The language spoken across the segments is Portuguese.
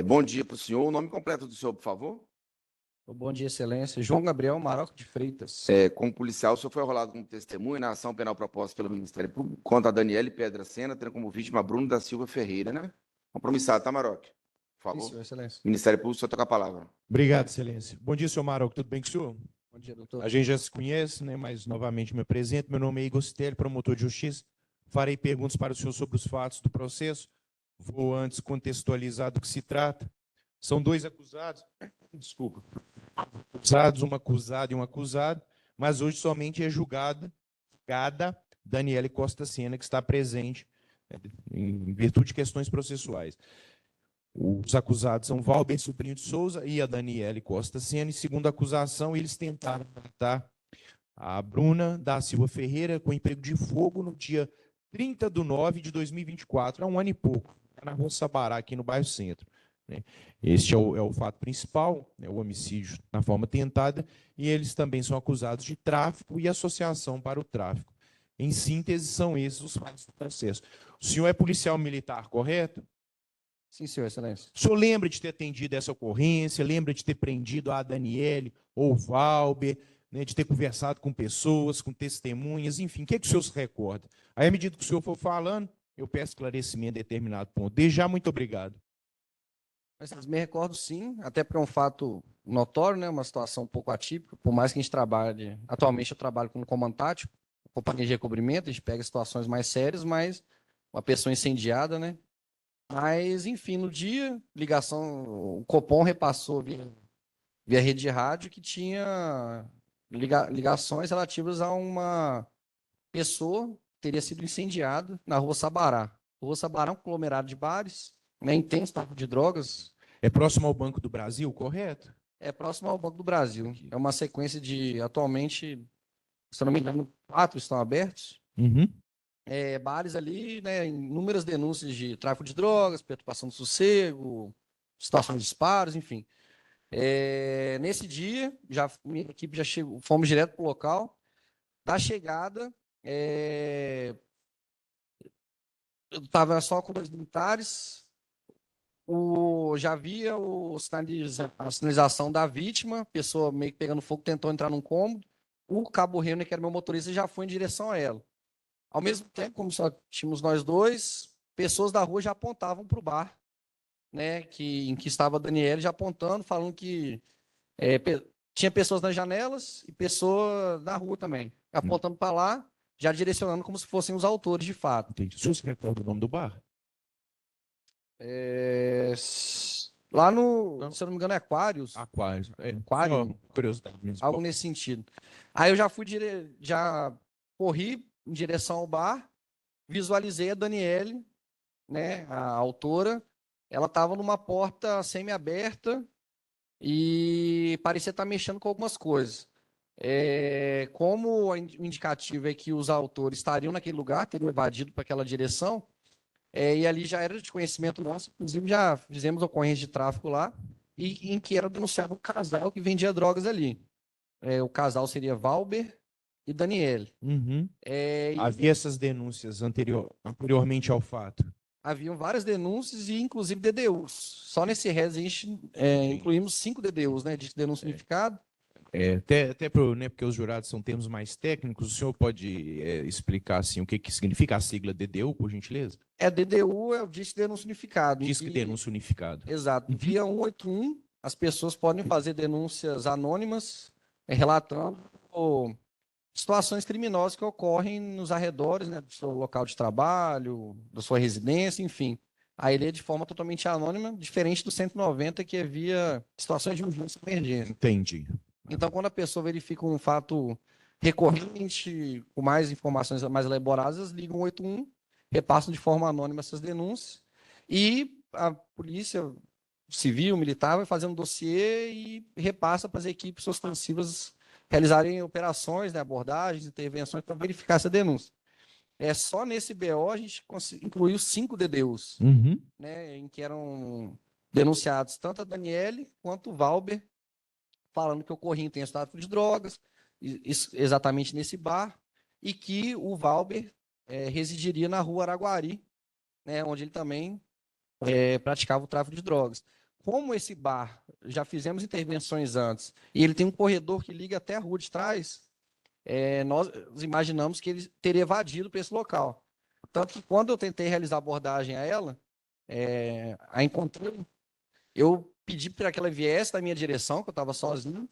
Bom dia para o senhor. O nome completo do senhor, por favor? Bom dia, Excelência. João Gabriel Maroco de Freitas. Como policial, o senhor foi arrolado como testemunha na ação penal proposta pelo Ministério Público contra a Daniele Pedra Sena, tendo como vítima Bruno da Silva Ferreira, né? Compromissado, tá, Maroc? Por Sim, favor. senhor, Excelência. Ministério Público, o senhor toca a palavra. Obrigado, Excelência. Bom dia, senhor Maroco. Tudo bem com o senhor? Bom dia, doutor. A gente já se conhece, né? Mas novamente me apresento. Meu nome é Igor Stelli, promotor de justiça. Farei perguntas para o senhor sobre os fatos do processo. Vou antes contextualizar do que se trata. São dois acusados, desculpa, um acusado e um acusado, mas hoje somente é julgada Daniele Costa Sena, que está presente em virtude de questões processuais. Os acusados são Valber Sobrinho de Souza e a Daniele Costa Sena. E segundo a acusação, eles tentaram matar a Bruna da Silva Ferreira com emprego de fogo no dia 30/9/2024, há um ano e pouco, na Rua Sabará, aqui no bairro Centro. Este é o fato principal, o homicídio na forma tentada, e eles também são acusados de tráfico e associação para o tráfico. Em síntese, são esses os fatos do processo. O senhor é policial militar, correto? Sim, senhor, Excelência. O senhor lembra de ter atendido essa ocorrência? Lembra de ter prendido a Daniele ou o Valber, né, de ter conversado com pessoas, com testemunhas, enfim, o que o senhor se recorda? Aí, à medida que o senhor for falando, eu peço esclarecimento em determinado ponto. Desde já, muito obrigado. Mas me recordo, sim, até porque é um fato notório, né? Uma situação um pouco atípica, por mais que a gente trabalhe. Atualmente eu trabalho como comando tático, companhia de recobrimento, a gente pega situações mais sérias, mas uma pessoa incendiada, né? Mas, enfim, no dia, ligação, o Copom repassou via rede de rádio que tinha ligações relativas a uma pessoa que teria sido incendiada na Rua Sabará. Rua Sabará é um conglomerado de bares, né, intenso tráfico de drogas. É próximo ao Banco do Brasil, correto? É próximo ao Banco do Brasil. É uma sequência de, atualmente, se eu não me engano, 4 estão abertos. Uhum. Bares ali, né, inúmeras denúncias de tráfico de drogas, perturbação do sossego, situações de disparos, enfim. Nesse dia, minha equipe já chegou, fomos direto para o local. Da chegada, eu estava só com 2 militares, já havia a sinalização da vítima, pessoa meio que pegando fogo, tentou entrar num cômodo. O Cabo Reno, que era meu motorista, já foi em direção a ela. Ao mesmo tempo, como só tínhamos nós dois, pessoas da rua já apontavam para o bar, né, em que estava a Daniela, já apontando, falando que tinha pessoas nas janelas e pessoas na rua também, apontando para lá, já direcionando como se fossem os autores de fato. Entendi. O senhor se recorda o nome do bar? Lá no, se eu não me engano, é Aquários. Aquários. Aquário, Só curiosidade mesmo. algo nesse sentido. Aí eu já corri em direção ao bar, visualizei a Daniele, né, a autora. Ela estava numa porta semi-aberta e parecia estar mexendo com algumas coisas. Como o indicativo é que os autores estariam naquele lugar, teriam evadido para aquela direção, e ali já era de conhecimento nosso, inclusive já fizemos ocorrência de tráfico lá, e em que era denunciado um casal que vendia drogas ali. O casal seria Valber e Daniele. Uhum. E Havia essas denúncias anteriormente ao fato. haviam várias denúncias e, inclusive, DDUs. Só nesse RES a gente incluímos 5 DDUs, né, de denúncia unificado. Porque os jurados são termos mais técnicos, o senhor pode explicar assim, o que significa a sigla DDU, por gentileza? DDU é o Disque de Denúncia Unificado. Disque Denúncia Unificado. Exato. Via 181, as pessoas podem fazer denúncias anônimas, relatando situações criminosas que ocorrem nos arredores, né, do seu local de trabalho, da sua residência, enfim. Aí ele é de forma totalmente anônima, diferente do 190, que é via situações de urgência e emergência. Entendi. Então, quando a pessoa verifica um fato recorrente, com mais informações mais elaboradas, ligam 181, repassam de forma anônima essas denúncias, e a polícia civil, militar, vai fazendo um dossiê e repassa para as equipes ostensivas realizarem operações, né, abordagens, intervenções para verificar essa denúncia. Só nesse BO a gente incluiu 5 DDUs, Uhum. né, em que eram denunciados tanto a Daniele quanto o Valber, falando que ocorria intenso tráfico de drogas, exatamente nesse bar, e que o Valber residiria na rua Araguari, né, onde ele também praticava o tráfico de drogas. Como esse bar, já fizemos intervenções antes, e ele tem um corredor que liga até a rua de trás, nós imaginamos que ele teria evadido para esse local. Tanto que quando eu tentei realizar a abordagem a ela, a encontrei, eu pedi para que ela viesse da minha direção, que eu estava sozinho,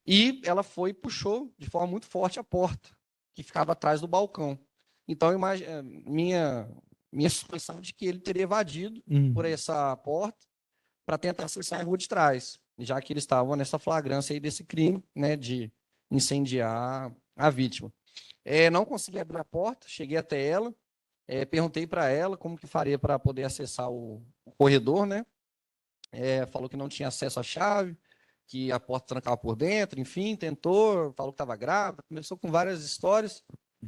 e ela foi e puxou de forma muito forte a porta, que ficava atrás do balcão. Então, minha suspeição de que ele teria evadido por essa porta para tentar acessar a rua de trás, já que eles estavam nessa flagrância aí desse crime, né, de incendiar a vítima. Não consegui abrir a porta, cheguei até ela, perguntei para ela como que faria para poder acessar o corredor, né? Falou que não tinha acesso à chave, que a porta trancava por dentro, enfim, tentou, falou que estava grávida, começou com várias histórias,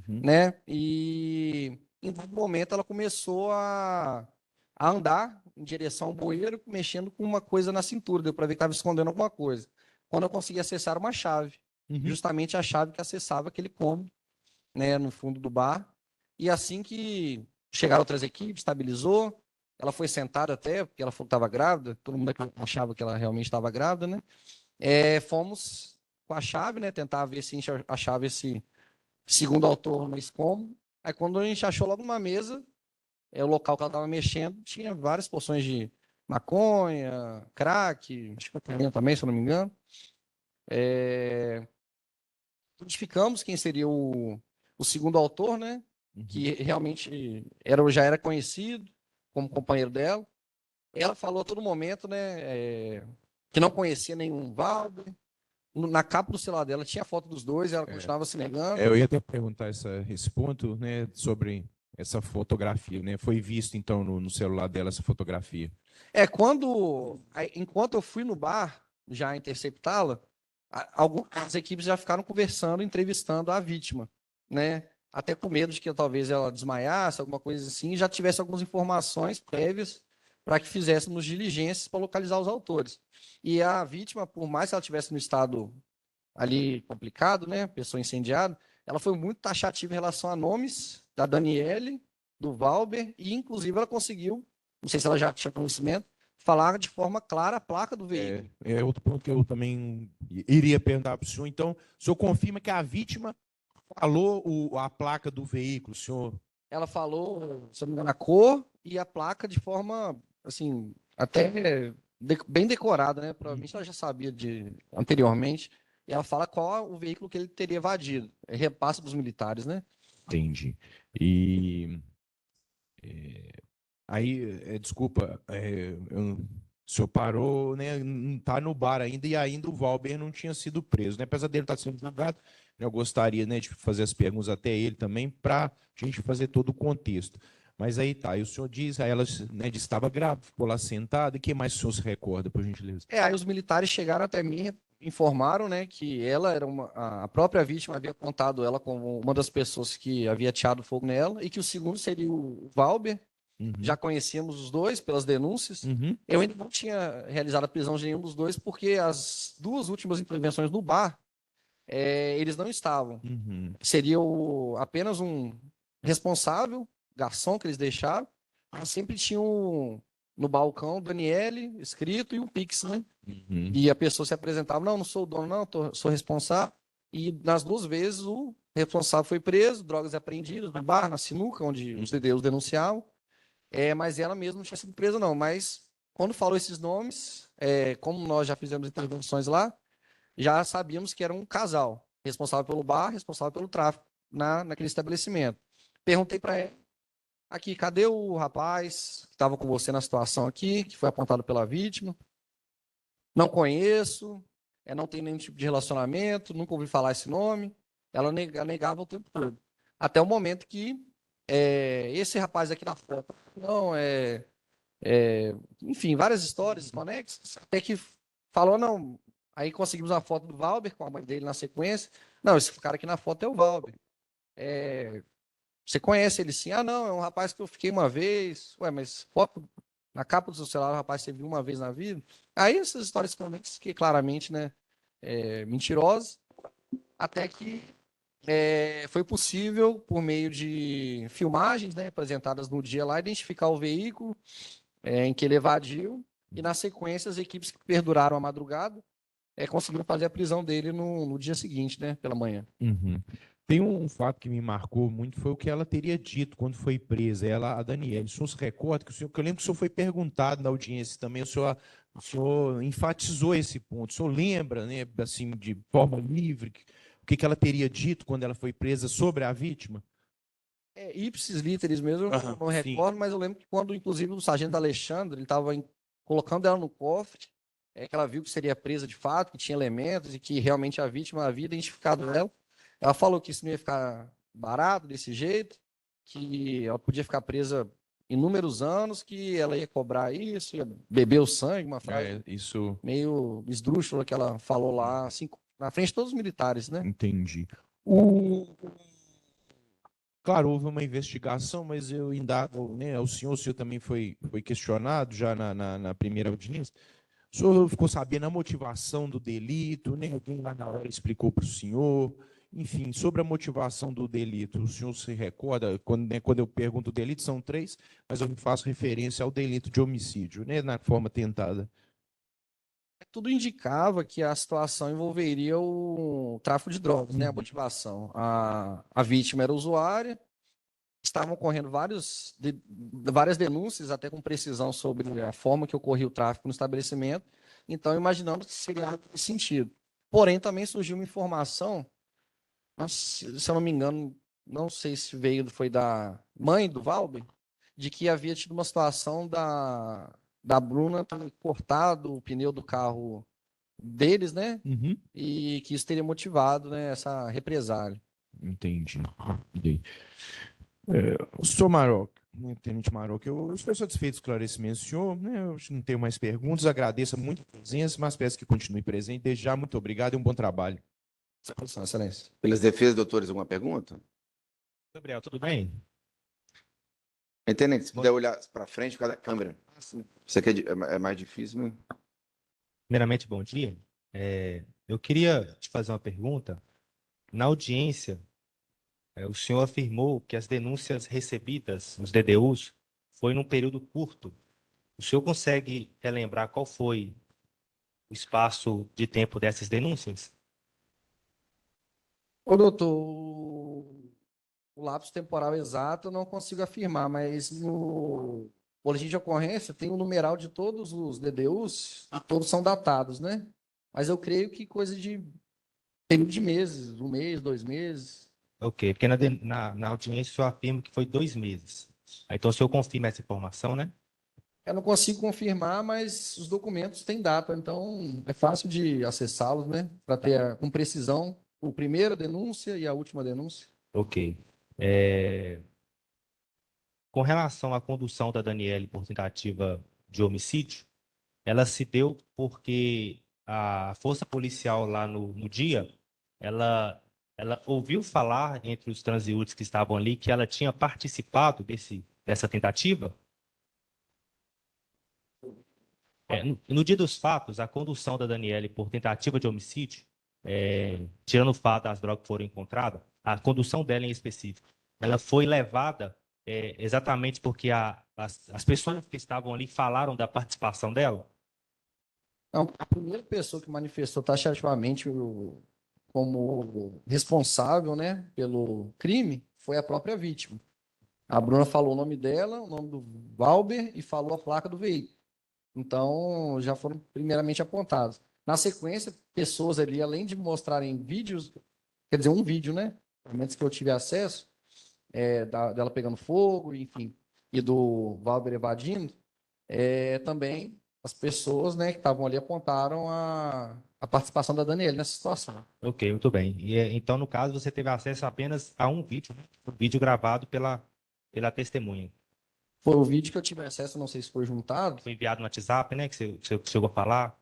né? E em um momento ela começou a andar em direção ao bueiro, mexendo com uma coisa na cintura, deu para ver que estava escondendo alguma coisa. Quando eu consegui acessar uma chave, justamente a chave que acessava aquele cômodo, né, no fundo do bar. E assim que chegaram outras equipes, estabilizou, ela foi sentada até, porque ela falou que estava grávida, todo mundo achava que ela realmente estava grávida, né? Fomos com a chave, né, tentar ver se a gente achava esse segundo autor nesse cômodo. Aí quando a gente achou logo numa mesa, o local que ela estava mexendo tinha várias porções de maconha, crack, acho que cocaína também, se eu não me engano. Identificamos quem seria o segundo autor, né? Que realmente já era conhecido como companheiro dela. Ela falou a todo momento, né, que não conhecia nenhum Valber. Na capa do celular dela tinha foto dos dois, e ela continuava se negando. Eu ia até perguntar esse ponto, né, sobre essa fotografia, né? Foi visto, então, no celular dela essa fotografia. Enquanto eu fui no bar, já interceptá-la, algumas equipes já ficaram conversando, entrevistando a vítima, né? Até com medo de que talvez ela desmaiasse, alguma coisa assim, e já tivesse algumas informações prévias para que fizéssemos diligências para localizar os autores. E a vítima, por mais que ela estivesse no estado ali complicado, né? Pessoa incendiada, ela foi muito taxativa em relação a nomes da Daniele, do Valber, e inclusive ela conseguiu, não sei se ela já tinha conhecimento, falar de forma clara a placa do veículo. É outro ponto que eu também iria perguntar para o senhor. Então, o senhor confirma que a vítima falou a placa do veículo, senhor? Ela falou, se eu não me engano, a cor e a placa de forma, assim, até bem decorada, né? Provavelmente ela já sabia anteriormente. E ela fala qual o veículo que ele teria evadido. Repassa dos militares, né? Entendi. E aí, desculpa, o senhor parou, né? Não está no bar ainda, e ainda o Valber não tinha sido preso, né? Apesar dele estar sendo julgado, eu gostaria, né, de fazer as perguntas até ele também, para a gente fazer todo o contexto. Mas aí tá, aí o senhor diz, aí ela, né, disse que estava grávida, ficou lá sentada, e o que mais o senhor se recorda, por gentileza? Aí os militares chegaram até mim, informaram, né, que ela era a própria vítima havia contado ela como uma das pessoas que havia ateado fogo nela, e que o segundo seria o Valber. Já conhecíamos os dois pelas denúncias. Eu ainda não tinha realizado a prisão de nenhum dos dois, porque as duas últimas intervenções no bar, eles não estavam. Seria apenas um responsável, garçom que eles deixaram, mas sempre tinham no balcão Daniele escrito e um Pix, né? E a pessoa se apresentava, não sou o dono, não, sou responsável. E nas duas vezes o responsável foi preso, drogas apreendidas no bar, na sinuca, onde os denunciavam. Mas ela mesma não tinha sido presa, não. Mas quando falou esses nomes, como nós já fizemos intervenções lá, já sabíamos que era um casal, responsável pelo bar, responsável pelo tráfico naquele estabelecimento. Perguntei para ela, aqui, cadê o rapaz que estava com você na situação aqui, que foi apontado pela vítima? Não conheço, não tem nenhum tipo de relacionamento, nunca ouvi falar esse nome. Ela negava o tempo todo. Até o momento que esse rapaz aqui na foto, não, enfim, várias histórias conexas, até que falou, não, aí conseguimos a foto do Valber com a mãe dele na sequência. Não, esse cara aqui na foto é o Valber. Você conhece ele sim? Ah, não, é um rapaz que eu fiquei uma vez. Ué, mas foto na capa do seu celular, o rapaz você viu uma vez na vida? Aí essas histórias conexas que claramente, né, mentirosas, até que foi possível, por meio de filmagens, né, apresentadas no dia lá, identificar o veículo em que ele evadiu, e na sequência as equipes que perduraram a madrugada conseguiram fazer a prisão dele no dia seguinte, né, pela manhã. Uhum. Tem um fato que me marcou muito, foi o que ela teria dito quando foi presa, ela, a Daniela. O senhor se recorda que eu lembro que o senhor foi perguntado na audiência também, o senhor enfatizou esse ponto. O senhor lembra, né, assim, de forma livre, o que ela teria dito quando ela foi presa sobre a vítima? Ipsis literis mesmo, eu não Sim. recordo, mas eu lembro que quando, inclusive, o sargento Alexandre, ele estava colocando ela no cofre, que ela viu que seria presa de fato, que tinha elementos e que realmente a vítima havia identificado ela. Ela falou que isso não ia ficar barato desse jeito, que ela podia ficar presa inúmeros anos, que ela ia cobrar isso, ia beber o sangue, uma frase Isso, meio esdrúxula que ela falou lá, assim, na frente de todos os militares, né? entendi. O, Claro, houve uma investigação, mas eu indago, né, o senhor também foi questionado já na primeira audiência. O senhor ficou sabendo a motivação do delito, né? Alguém lá na hora explicou para o senhor. Enfim, sobre a motivação do delito, o senhor se recorda, quando eu pergunto o delito, são três, mas eu faço referência ao delito de homicídio, né, na forma tentada. Tudo indicava que a situação envolveria o tráfico de drogas, né? A Uhum. motivação. A vítima era usuária, estavam ocorrendo várias denúncias, até com precisão, sobre a forma que ocorria o tráfico no estabelecimento. Então, imaginamos que seria algo nesse sentido. Porém, também surgiu uma informação, se eu não me engano, não sei se foi da mãe do Valber, de que havia tido uma situação da Bruna ter cortado o pneu do carro deles, né? Uhum. E que isso teria motivado, né, essa represália. Entendi. Entendi. O senhor Maroc, né, Tenente Maroc, eu estou satisfeito com o esclarecimento do senhor, né? Eu acho que não tenho mais perguntas, agradeço muito a presença, mas peço que continue presente. Desde já, muito obrigado e um bom trabalho. Excelência. Pelas defesas, doutores, alguma pergunta? Gabriel, tudo bem? Entendente, se Bom, puder olhar para frente por causa da câmera. Isso aqui é mais difícil, né? primeiramente, bom dia. Eu queria te fazer uma pergunta. Na audiência, o senhor afirmou que as denúncias recebidas, os DDUs, foi num período curto. O senhor consegue relembrar qual foi o espaço de tempo dessas denúncias? Ô, doutor, o lapso temporal exato eu não consigo afirmar, mas no boletim de ocorrência tem o numeral de todos os DDUs e todos são datados, né? Mas eu creio que coisa de período de meses, um mês, 2 meses. Ok, porque na audiência o senhor afirma que foi 2 meses. Então o senhor confirma essa informação, né? Eu não consigo confirmar, mas os documentos têm data, então é fácil de acessá-los, né? Para ter com precisão a primeira denúncia e a última denúncia. Ok. Com relação à condução da Daniele por tentativa de homicídio, ela se deu porque a força policial lá no dia, ela, ela ouviu falar entre os transeuntes que estavam ali que ela tinha participado dessa tentativa. No dia dos fatos, a condução da Daniele por tentativa de homicídio, tirando o fato das drogas que foram encontradas, a condução dela em específico, ela foi levada exatamente porque as pessoas que estavam ali falaram da participação dela. Não, a primeira pessoa que manifestou taxativamente como responsável, né, pelo crime foi a própria vítima. A Bruna falou o nome dela, o nome do Valber e falou a placa do veículo. Então, já foram primeiramente apontados. Na sequência, pessoas ali, além de mostrarem vídeos, quer dizer, um vídeo, né? Pelo menos que eu tive acesso, dela pegando fogo, enfim, e do Valber evadindo, também as pessoas, né, que estavam ali apontaram a participação da Daniela nessa situação. Ok, muito bem. Então, no caso, você teve acesso apenas a um vídeo, né? Um vídeo gravado pela testemunha. Foi o vídeo que eu tive acesso, não sei se foi juntado. Foi enviado no WhatsApp, né? Que você chegou a falar,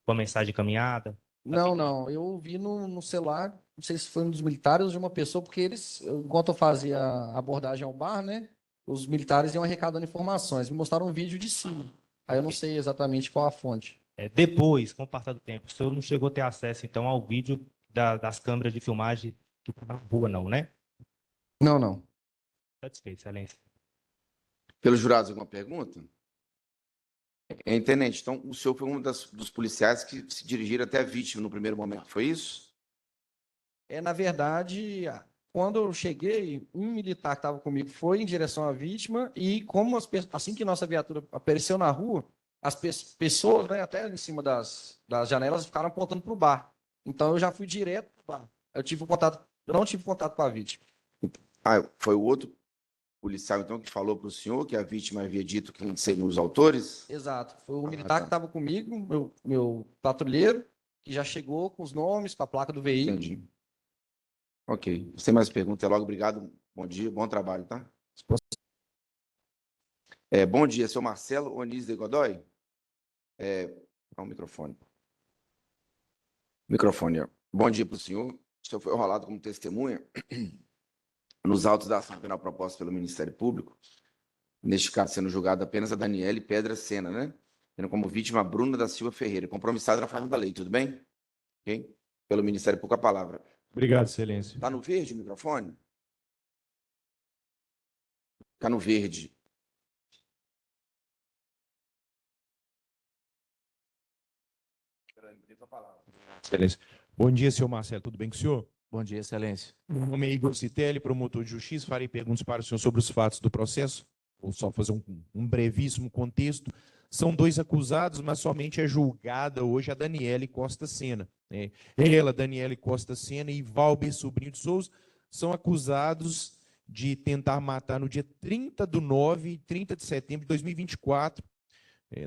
com a mensagem encaminhada. Não, não, eu vi no celular, não sei se foi um dos militares ou de uma pessoa, porque eles, enquanto eu fazia a abordagem ao bar, né, os militares iam arrecadando informações, me mostraram um vídeo de cima. Aí eu não sei exatamente qual a fonte. Depois, com o passar do tempo, o senhor não chegou a ter acesso, então, ao vídeo das câmeras de filmagem que estão na rua, não, né? Não, não. Satisfeito, excelência. Pelos jurados, alguma pergunta? Tenente, então o senhor foi um dos policiais que se dirigiram até a vítima no primeiro momento, foi isso? Na verdade, quando eu cheguei, um militar que estava comigo foi em direção à vítima e como assim que nossa viatura apareceu na rua, as pessoas, né, até em cima das janelas, ficaram apontando para o bar. Então eu já fui direto para o bar. Eu não tive contato com a vítima. Ah, foi o outro policial, então, que falou para o senhor que a vítima havia dito que seriam os autores? Exato. Foi o militar tá. que estava comigo, meu patrulheiro, que já chegou com os nomes, com a placa do veículo. Entendi. Ok. Sem mais perguntas, logo, obrigado. Bom dia, bom trabalho, tá? Bom dia, senhor Marcelo Onis de Godoy. O microfone. Microfone, ó. Bom dia para o senhor. O senhor foi enrolado como testemunha nos autos da ação penal proposta pelo Ministério Público, neste caso sendo julgada apenas a Daniele Pedra Sena, né? Tendo como vítima a Bruna da Silva Ferreira, compromissada na forma da lei, tudo bem? Ok? Pelo Ministério Público, a palavra. Obrigado, Excelência. Está no verde o microfone? Está no verde. Excelência. Bom dia, senhor Marcelo. Tudo bem com o senhor? Bom dia, Excelência. Meu nome é Igor Citelli, promotor de justiça. Farei perguntas para o senhor sobre os fatos do processo. Vou só fazer um brevíssimo contexto. São dois acusados, mas somente é julgada hoje a Daniele Costa Sena, né? Ela, Daniele Costa Sena e Valber Sobrinho de Souza são acusados de tentar matar no dia 30/9 e 30 de setembro de 2024,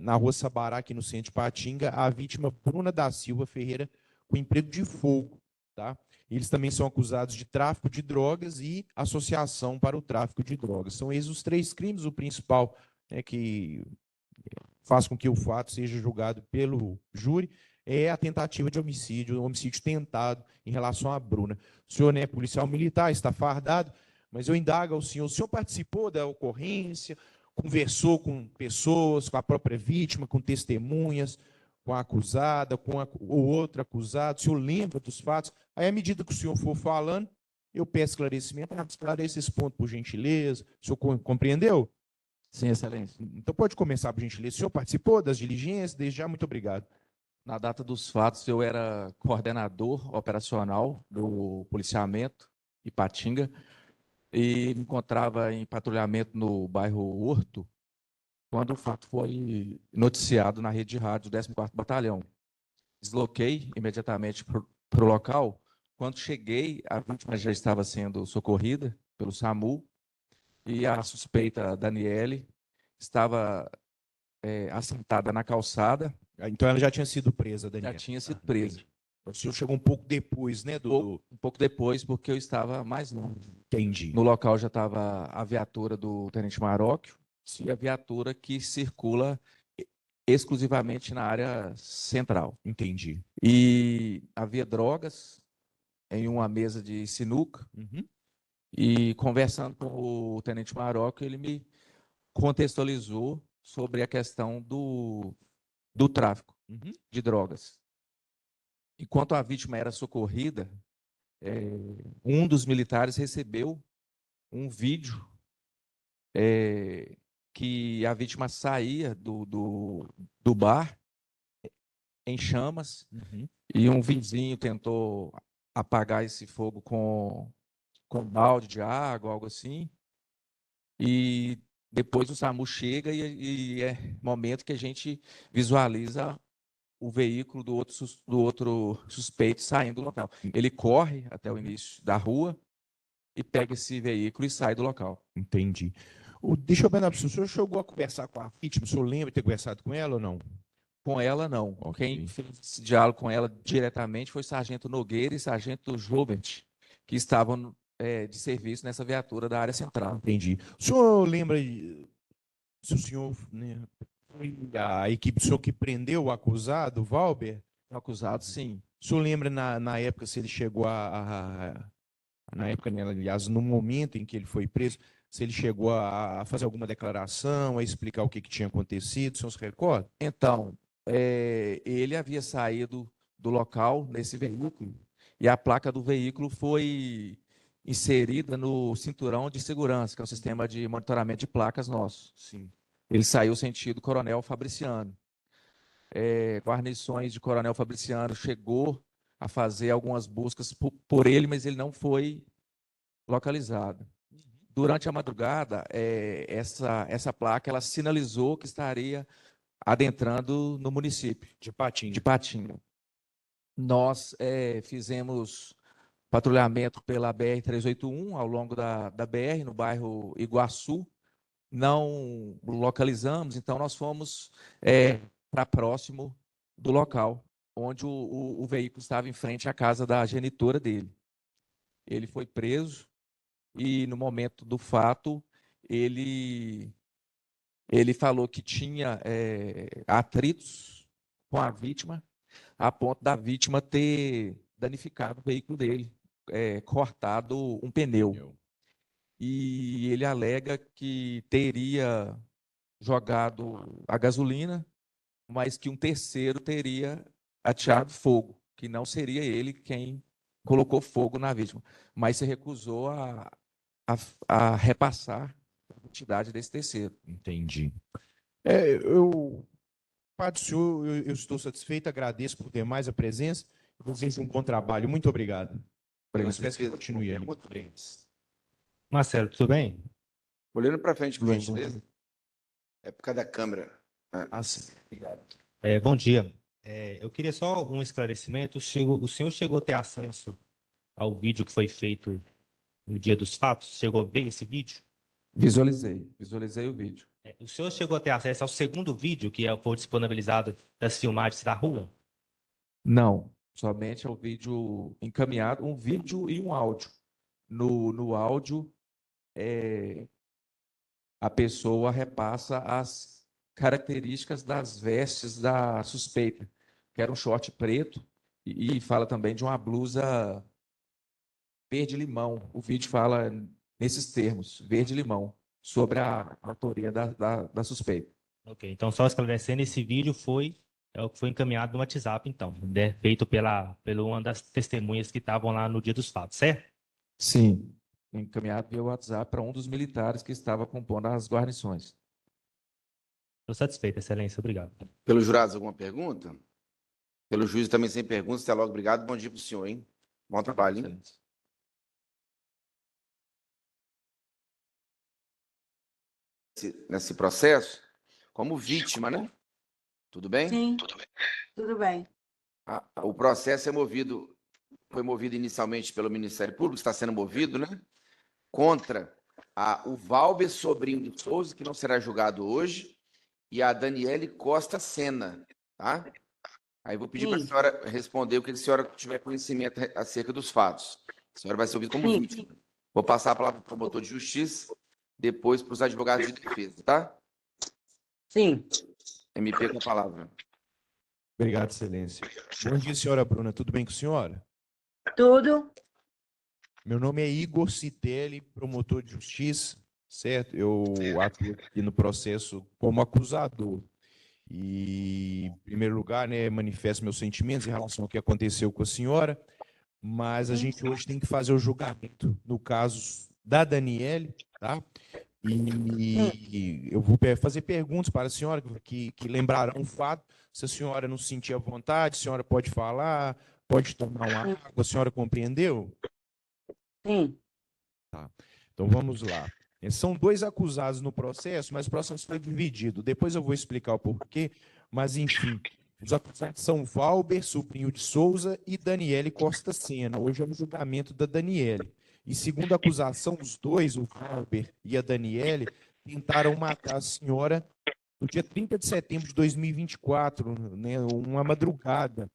na rua Sabará, aqui no centro de Patinga, a vítima Bruna da Silva Ferreira, com emprego de fogo, tá? Eles também são acusados de tráfico de drogas e associação para o tráfico de drogas. São esses os três crimes. O principal é que faz com que o fato seja julgado pelo júri é a tentativa de homicídio, o homicídio tentado em relação à Bruna. O senhor não é policial militar, está fardado, mas eu indago ao senhor, o senhor participou da ocorrência, conversou com pessoas, com a própria vítima, com testemunhas, com a acusada, com o outro acusado, o senhor lembra dos fatos? Aí, à medida que o senhor for falando, eu peço esclarecimento. Esclareça esse ponto, por gentileza. O senhor compreendeu? Sim, Excelência. Então, pode começar, por gentileza. O senhor participou das diligências? Desde já, muito obrigado. Na data dos fatos, eu era coordenador operacional do policiamento Ipatinga e me encontrava em patrulhamento no bairro Horto, quando o fato foi noticiado na rede de rádio do 14º Batalhão. Desloquei imediatamente para o local. Quando cheguei, a vítima já estava sendo socorrida pelo SAMU e a suspeita, Daniele, estava assentada na calçada. Então, ela já tinha sido presa, Já Daniela. tinha sido presa. O senhor chegou um pouco depois, né? Um pouco depois, porque eu estava mais longe. Entendi. No local já estava a viatura do Tenente Marocchio e a viatura que circula exclusivamente na área central. Entendi. E havia drogas em uma mesa de sinuca. Uhum. E conversando com o Tenente Marocchio, ele me contextualizou sobre a questão do tráfico Uhum. de drogas. Enquanto a vítima era socorrida, um dos militares recebeu um vídeo que a vítima saía do bar em chamas, Uhum. e um vizinho tentou apagar esse fogo com um balde de água, algo assim, e depois o SAMU chega e é momento que a gente visualiza o veículo do outro suspeito saindo do local. Ele corre até o início da rua e pega esse veículo e sai do local. Entendi. Deixa eu perguntar para o senhor chegou a conversar com a vítima? O senhor lembra de ter conversado com ela ou não? Com ela, não. Ok. Quem fez esse diálogo com ela diretamente foi Sargento Nogueira e Sargento Jovent, que estavam de serviço nessa viatura da área central. Entendi. O senhor lembra se o senhor, né, foi a equipe do senhor que prendeu o acusado, Valber? O acusado, sim. O senhor lembra na época se ele chegou na época, né, aliás, no momento em que ele foi preso, se ele chegou a fazer alguma declaração, a explicar o que tinha acontecido, o senhor se recorda? Então, ele havia saído do local nesse veículo e a placa do veículo foi inserida no cinturão de segurança, que é o sistema de monitoramento de placas nosso. Sim. Ele saiu sentido Coronel Fabriciano. Guarnições de Coronel Fabriciano chegou a fazer algumas buscas por ele, mas ele não foi localizado. Durante a madrugada, essa placa ela sinalizou que estaria adentrando no município De Patinga. de Patinga. Nós fizemos patrulhamento pela BR-381 ao longo da BR, no bairro Iguaçu. Não localizamos, então nós fomos para próximo do local onde o veículo estava em frente à casa da genitora dele. Ele foi preso e, no momento do fato, ele falou que tinha atritos com a vítima, a ponto da vítima ter danificado o veículo dele, cortado um pneu. E ele alega que teria jogado a gasolina, mas que um terceiro teria ateado fogo, que não seria ele quem colocou fogo na vítima, mas se recusou a repassar a identidade desse terceiro. Entendi. Padre, senhor, eu estou satisfeito, agradeço por ter mais a presença. Desejo um bom trabalho. Muito obrigado. Eu espero que continue aí. Marcelo, tudo bem? Olhando para frente, por Bem, gentileza. É por causa da câmera. Assim. Obrigado. Bom dia. Eu queria só um esclarecimento. O senhor chegou a ter acesso ao vídeo que foi feito no dia dos fatos? Chegou a ver esse vídeo? Visualizei o vídeo. O senhor chegou a ter acesso ao segundo vídeo que foi disponibilizado das filmagens da rua? Não, somente ao vídeo encaminhado, um vídeo e um áudio. No áudio, a pessoa repassa as características das vestes da suspeita, que era um short preto e fala também de uma blusa verde-limão. O vídeo fala nesses termos, verde-limão, sobre a autoria da suspeita. Ok, então só esclarecendo, esse vídeo é o que foi encaminhado no WhatsApp, então, né, feito pela uma das testemunhas que estavam lá no dia dos fatos, certo? Sim, encaminhado via WhatsApp para um dos militares que estava compondo as guarnições. Estou satisfeito, Excelência, obrigado. Pelos jurados, alguma pergunta? Pelo juiz também sem perguntas. Até logo. Obrigado. Bom dia para o senhor, hein? Bom trabalho, hein? Nesse processo, como vítima, né? Tudo bem? Sim, tudo bem. O processo foi movido inicialmente pelo Ministério Público, está sendo movido, né? Contra o Valber Sobrinho de Souza, que não será julgado hoje, e a Daniele Costa Sena, tá? Aí vou pedir para a senhora responder o que a senhora tiver conhecimento acerca dos fatos. A senhora vai ser ouvida como vítima. Vou passar a palavra para o promotor de justiça, depois para os advogados de defesa, tá? Sim. MP com a palavra. Obrigado, Excelência. Bom dia, senhora Bruna. Tudo bem com a senhora? Tudo? Meu nome é Igor Citelli, promotor de justiça, certo? Eu atuo aqui no processo como acusador. E, em primeiro lugar, né, manifesto meus sentimentos em relação ao que aconteceu com a senhora, mas a gente hoje tem que fazer o julgamento no caso da Daniele, tá? E eu vou fazer perguntas para a senhora que lembrarão o fato. Se a senhora não se sentir à vontade, a senhora pode falar, pode tomar uma água, a senhora compreendeu? Sim. Tá. Então vamos lá. São dois acusados no processo, mas o processo foi dividido. Depois eu vou explicar o porquê, mas enfim. Os acusados são Valber Sobrinho de Souza e Daniele Costa Sena. Hoje é o julgamento da Daniele. E segundo a acusação, os dois, o Valber e a Daniele, tentaram matar a senhora no dia 30 de setembro de 2024, né, uma madrugada,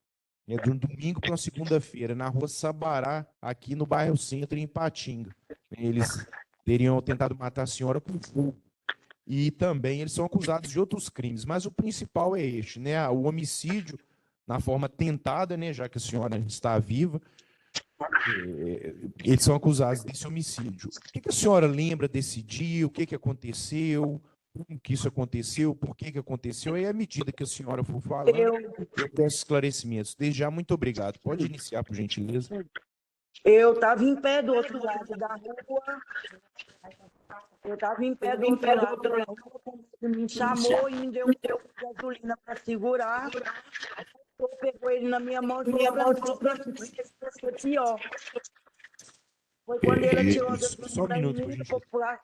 né, de um domingo para uma segunda-feira, na rua Sabará, aqui no bairro Centro, em Ipatinga. Eles teriam tentado matar a senhora com fogo. E também eles são acusados de outros crimes, mas o principal é este, né? O homicídio na forma tentada, né? Já que a senhora está viva, eles são acusados desse homicídio. O que a senhora lembra desse dia? O que aconteceu? Como que isso aconteceu? Por que aconteceu? E à medida que a senhora for falando, eu peço esclarecimentos. Desde já, muito obrigado. Pode iniciar, por gentileza. Eu estava em pé do outro lado da rua. Eu estava em pé do outro lado. Ele me chamou e me deu gasolina para segurar. Eu pegou ele na minha mão e falou para mim, aqui, ó. Foi quando ele atirou a Só um gasolina em minuto, por mim, gentileza. popular.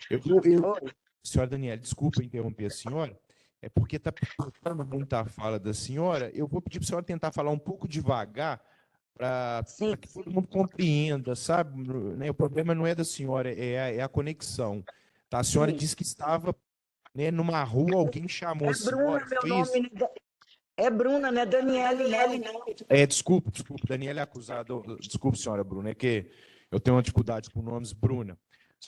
Oi. Senhora Daniela, desculpa interromper a senhora, é porque está cortando muito a fala da senhora. Eu vou pedir para a senhora tentar falar um pouco devagar para Sim. que todo mundo compreenda, sabe? Né, o problema não é da senhora, é a conexão. Tá? A senhora Sim. disse que estava, né, numa rua, alguém chamou a É Bruna, senhora, meu foi nome. isso? Né? É Bruna, né? Daniele, não. Desculpa, Daniela é acusado. Desculpa, senhora Bruna, é que eu tenho uma dificuldade com nomes Bruna.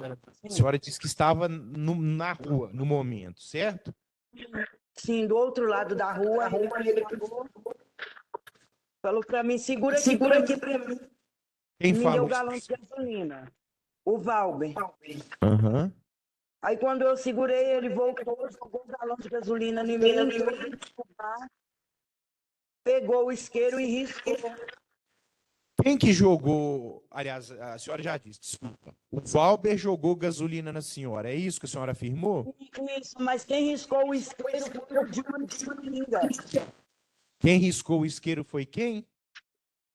A senhora disse que estava na rua, no momento, certo? Sim, do outro lado da rua. Ele falou para mim, segura aqui para mim. Quem E me falou deu isso? galão de gasolina. O Valber. Aham. Aí quando eu segurei, ele voltou, jogou o galão de gasolina em mim, pegou o isqueiro e riscou. Quem que jogou? Aliás, a senhora já disse, desculpa. O Valber jogou gasolina na senhora. É isso que a senhora afirmou? Isso, mas quem riscou o isqueiro foi o Johnny Coringa. Quem riscou o isqueiro foi quem?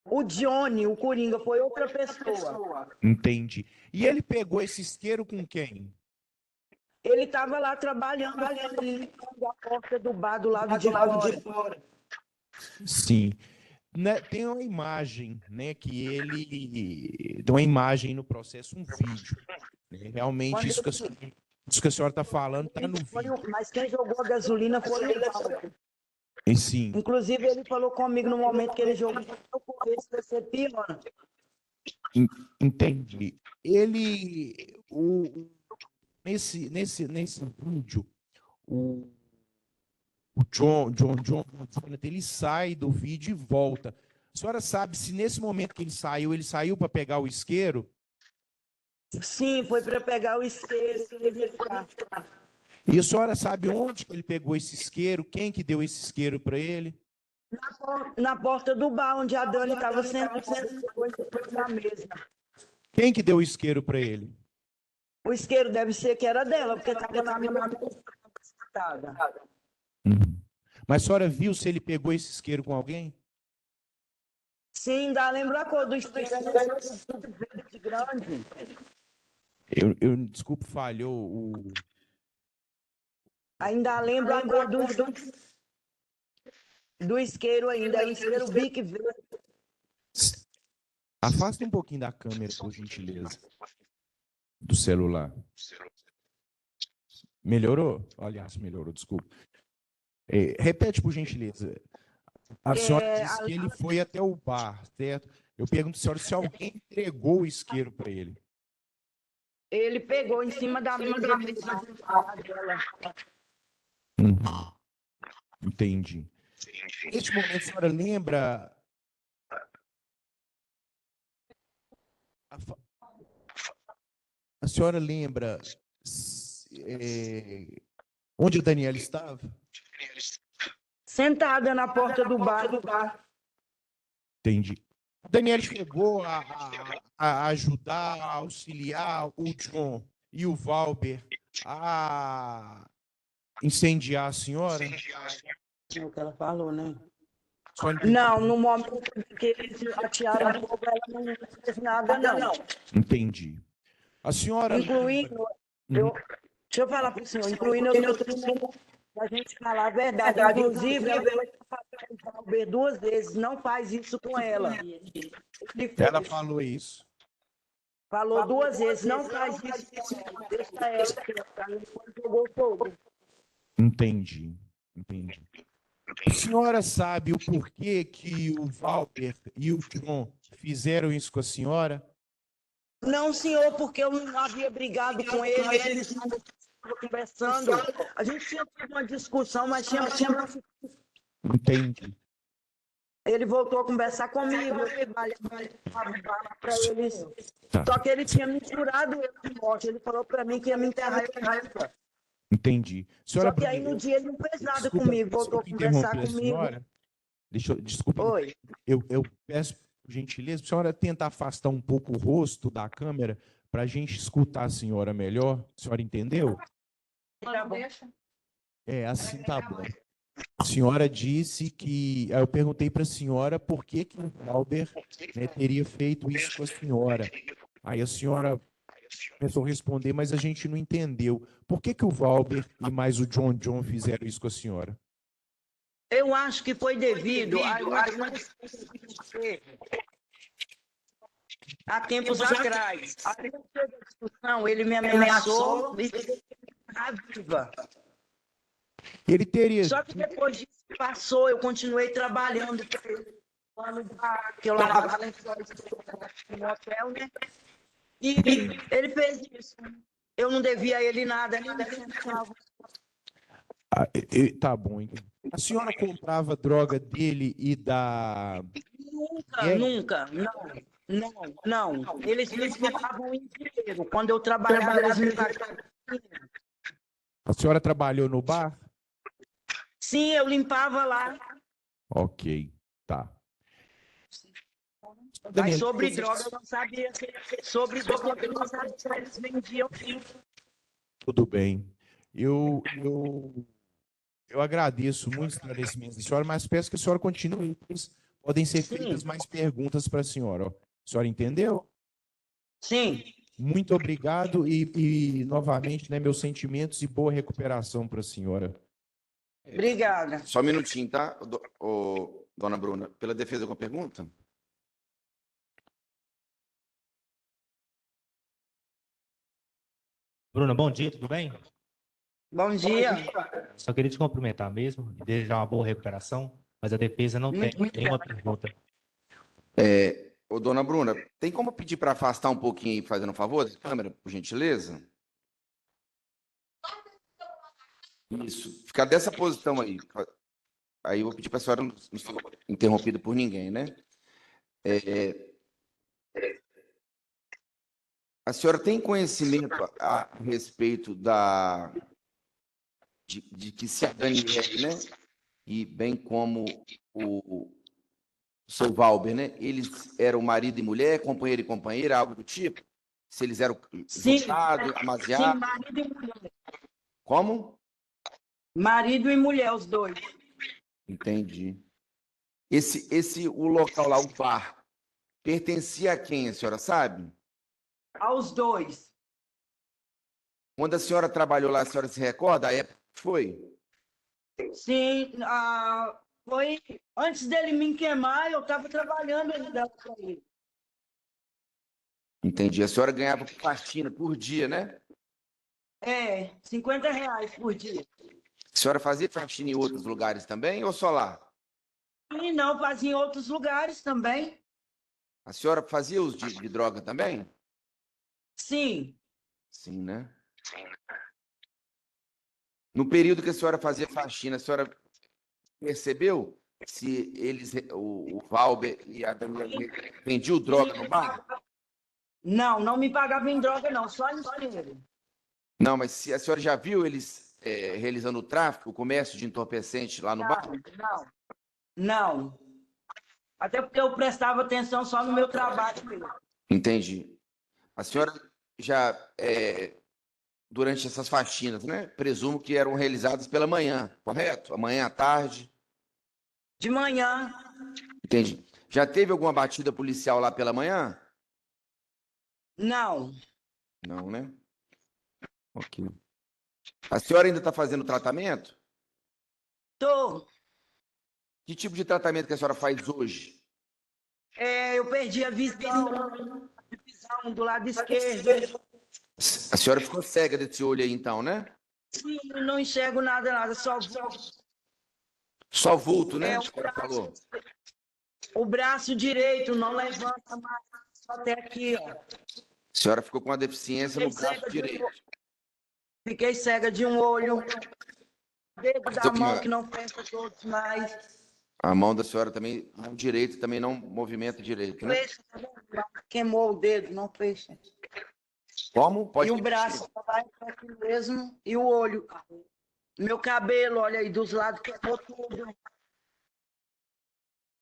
O Johnny, o Coringa, foi outra pessoa. Entendi. E ele pegou esse isqueiro com quem? Ele estava lá trabalhando ali na porta do bar do lado de fora. Sim. Né, tem uma imagem, né, que ele tem uma imagem no processo, um vídeo. Né? Realmente, isso que a senhora está falando está no vídeo. Mas quem jogou a gasolina foi o Valber. E sim, Inclusive, ele falou comigo no momento que ele jogou, eu conheço você pior. entendi. Ele, nesse vídeo, o Jonathan, ele sai do vídeo e volta. A senhora sabe se nesse momento que ele saiu para pegar o isqueiro? Sim, foi para pegar o isqueiro. E a senhora sabe onde que ele pegou esse isqueiro? Quem que deu esse isqueiro para ele? Na porta do bar, onde a Dani estava sentada na mesa. Quem que deu o isqueiro para ele? O isqueiro deve ser que era dela, porque estava na minha mesa. Mas a senhora viu se ele pegou esse isqueiro com alguém? Sim, dá lembra a cor do isqueiro verde grande. Desculpe, falhou. Ainda lembra a cor do isqueiro ainda, é o isqueiro bique verde. Afasta um pouquinho da câmera, por gentileza. Do celular. Melhorou? Aliás, melhorou, desculpa. Repete, por gentileza. A senhora disse que ele foi até o bar, certo? Eu pergunto, senhora, se alguém entregou o isqueiro para ele. Ele pegou em cima da mesa dela. Entendi. Neste momento, a senhora lembra... A senhora lembra onde a Daniela estava? Sentada na porta do bar. Entendi. A Daniela chegou a ajudar, a auxiliar o John e o Valber a incendiar a senhora? É o que ela falou, né? Só entendi. Não, no momento que eles atiraram fogo, ela não fez nada, não. Entendi. A senhora... Incluindo, deixa eu falar para o senhor, incluindo eu estou a gente falar a verdade. Inclusive, ela falou duas vezes, não faz isso com ela. Ela falou isso. Falou duas vezes, não faz isso com ela, deixa ela, que jogou fogo. Entendi. A senhora sabe o porquê que o Valber e o John fizeram isso com a senhora? Não, senhor, porque eu não havia brigado com ele, eles não estavam conversando. A gente tinha tido uma discussão, mas tinha... Entendi. Ele voltou a conversar comigo, eu trabalhava para eles. Tá. Só que ele tinha me jurado de morte, ele falou para mim que ia me enterrar em casa. Entendi. Só que aí no dia ele não fez nada comigo, voltou a conversar comigo. Senhora. Desculpa. Oi. Eu peço, por gentileza, para a senhora tentar afastar um pouco o rosto da câmera para a gente escutar a senhora melhor. A senhora entendeu? Tá bom. É, assim tá bom. A senhora disse que. Aí eu perguntei para a senhora por que que o Valber, né, teria feito isso com a senhora. Aí a senhora começou a responder, mas a gente não entendeu. Por que que o Valber e mais o John fizeram isso com a senhora? Eu acho que foi devido a há tempos atrás. Aí não teve discussão, ele me ameaçou e viva. Ele teria. Só que depois disso passou, eu continuei trabalhando para ele. Que eu lavava lençóis no hotel, né? E ele fez isso. Eu não devia a ele nada, nem um centavo. Tá bom, então. A senhora comprava droga dele e da. Nunca, não. Eles me pagavam em dinheiro. Quando eu trabalhava, eles me pagavam em dinheiro. A senhora trabalhou no bar? Sim, eu limpava lá. Ok, tá. Mas sobre droga eu não sabia. Sobre droga eu não sabia se eles vendiam. Tudo bem. Eu agradeço muito os esclarecimentos da senhora, mas peço que a senhora continue. Podem ser feitas mais perguntas para a senhora. Ó. A senhora entendeu? Sim. Muito obrigado e novamente, né, meus sentimentos e boa recuperação para a senhora. Obrigada. Só um minutinho, tá, dona Bruna? Pela defesa, alguma pergunta? Bruna, bom dia, tudo bem? Bom dia. Só queria te cumprimentar mesmo e desejar uma boa recuperação, mas a defesa não tem Muito nenhuma pergunta. Ô, dona Bruna, tem como pedir para afastar um pouquinho aí, fazendo um favor da câmera, por gentileza? Isso, ficar dessa posição aí. Aí eu vou pedir para a senhora não ser interrompida por ninguém, né? A senhora tem conhecimento a respeito de que se a Daniele, né? E bem como o seu Valber, né? Eles eram marido e mulher, companheiro e companheira, algo do tipo? Se eles eram Sim, juntados, sim, amaziados? marido e mulher. Como? Marido e mulher, os dois. Entendi. O local lá, o bar, pertencia a quem, a senhora sabe? Aos dois. Quando a senhora trabalhou lá, a senhora se recorda? A época que foi? Sim, foi antes dele me queimar, eu estava trabalhando ainda para ele. Entendi. A senhora ganhava faxina por dia, né? É, R$ 50 por dia. A senhora fazia faxina em outros lugares também ou só lá? E não, fazia em outros lugares também. A senhora fazia uso de droga também? Sim, Sim, né? No período que a senhora fazia faxina, a senhora percebeu se eles, o Valber e a Daniela vendiam droga no bar? não me pagava em droga, não, só em dinheiro. Não, mas se a senhora já viu eles realizando o tráfico, o comércio de entorpecente lá no bar? Não. Até porque eu prestava atenção só no meu trabalho mesmo. Entendi. A senhora já, durante essas faxinas, né? Presumo que eram realizadas pela manhã, correto? Amanhã à tarde. De manhã, Entendi. Já teve alguma batida policial lá pela manhã? não. Não, né? Ok. A senhora ainda está fazendo tratamento? Tô. Que tipo de tratamento que a senhora faz hoje? Eu perdi a visão do lado esquerdo. A senhora ficou cega desse olho aí, então, né? Sim, não enxergo nada, só Só vulto, né? A senhora falou. o braço direito não levanta mais, só até aqui, ó. A senhora ficou com uma deficiência no Fiquei braço cega direito. Fiquei cega de um olho, dedo da Então, mão que não fecha todos mais. A mão da senhora também, mão direita também não movimenta direito, né? Fecha, queimou o dedo, não fecha. Como? Pode E o repetir. braço vai para aqui mesmo, e o olho. Meu cabelo, olha aí, dos lados queimou tudo.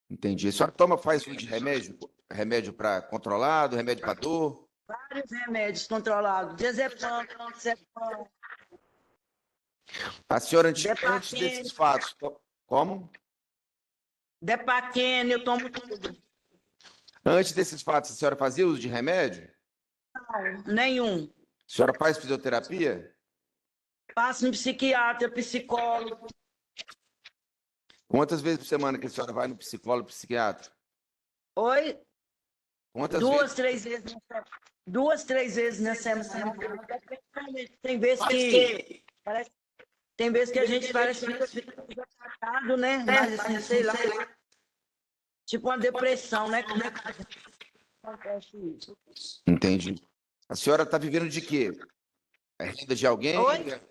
Entendi. A senhora faz uso de remédio? Remédio para controlado, remédio para dor? Vários remédios controlados. Diazepam, Clonazepam, A senhora, antes Depaquene, desses fatos, como? Depaquene, eu tomo tudo. Antes desses fatos, a senhora fazia uso de remédio? Nenhum. A senhora faz fisioterapia? Passo no psiquiatra, psicólogo. Quantas vezes por semana que a senhora vai no psicólogo, psiquiatra? Oi? Quantas Duas, vezes? 3 vezes na semana. 2, 3 vezes na semana. Tem vezes que parece, tem vezes que a gente parece que fica atacado, né? Mas assim, sei lá. Tipo uma depressão, né? Como é que acontece isso? Entendi. A senhora está vivendo de quê? É renda de alguém? Oi?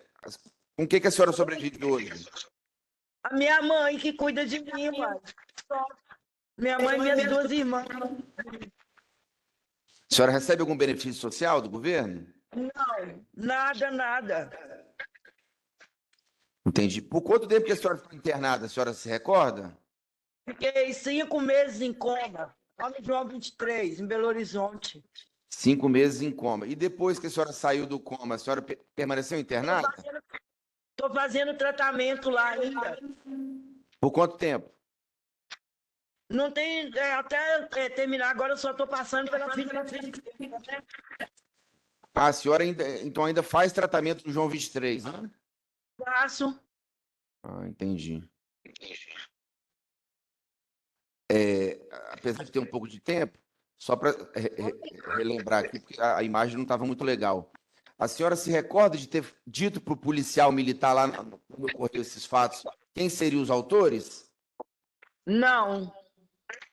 Com o que a senhora sobrevive hoje? A minha mãe que cuida de mim, uai. Só. Minha mãe e minhas 2 irmãs. A senhora recebe algum benefício social do governo? Não, nada, nada. Entendi. Por quanto tempo que a senhora ficou internada? A senhora se recorda? Fiquei 5 meses em coma, lá no João 23, em Belo Horizonte. 5 meses em coma. E depois que a senhora saiu do coma, a senhora permaneceu internada? Estou fazendo tratamento lá ainda. Por quanto tempo? Não tem, até terminar, agora eu só estou passando pela fisioterapia, né? Ah, a senhora então ainda faz tratamento do João 23, né? Faço. Ah, entendi. Apesar de ter um pouco de tempo, só para relembrar aqui, porque a imagem não estava muito legal. A senhora se recorda de ter dito para o policial militar lá quando ocorreu esses fatos quem seriam os autores? Não,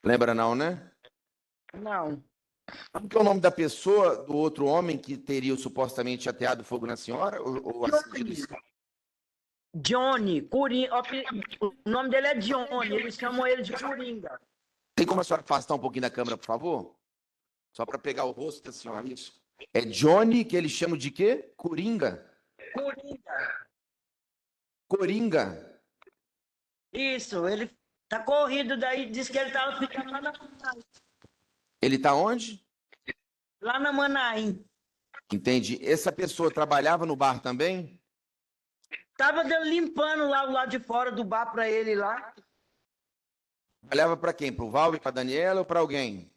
Lembra não, né? não. Como que é o nome da pessoa, do outro homem que teria supostamente ateado fogo na senhora? Ou acendido isso? Johnny, Coringa. O nome dele é Johnny, eles chamam ele de Coringa. Tem como a senhora afastar um pouquinho da câmera, por favor? Só para pegar o rosto da senhora, isso. É Johnny, que eles chamam de quê? Coringa? Coringa. Coringa. Isso, ele tá corrido daí, diz que ele tava ficando Ele está onde? lá na Manaim. Entendi. Essa pessoa trabalhava no bar também? Tava limpando lá o lado de fora do bar para ele lá. Trabalhava para quem? Para o Valve, para a Daniela ou para alguém?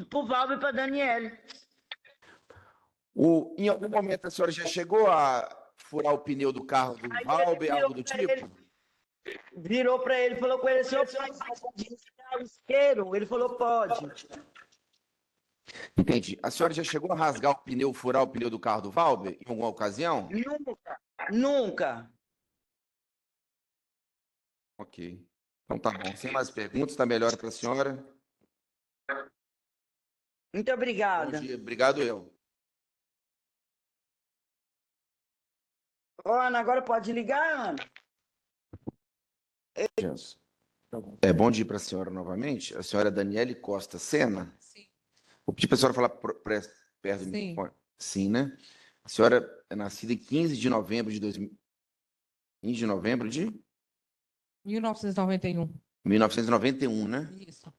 Pro Valve e pra Daniele. Em algum momento a senhora já chegou a furar o pneu do carro do Aí Valve, ele algo do tipo? virou para ele, falou com ele assim, pode riscar o isqueiro? Ele falou, pode. Entendi. A senhora já chegou a rasgar o pneu, furar o pneu do carro do Valve em alguma ocasião? Nunca, nunca. Ok. Então tá bom. Sem mais perguntas, está melhor para a senhora? Muito obrigada. Bom dia. Obrigado eu. Ô, Ana, agora pode ligar, Ana? Bom dia para a senhora novamente. A senhora Daniele Costa Sena. Sim. Vou pedir para a senhora falar perto do Sim. microfone. Sim, né? A senhora é nascida em 15 de novembro de 15 de novembro de 1991. 1991, né? Isso.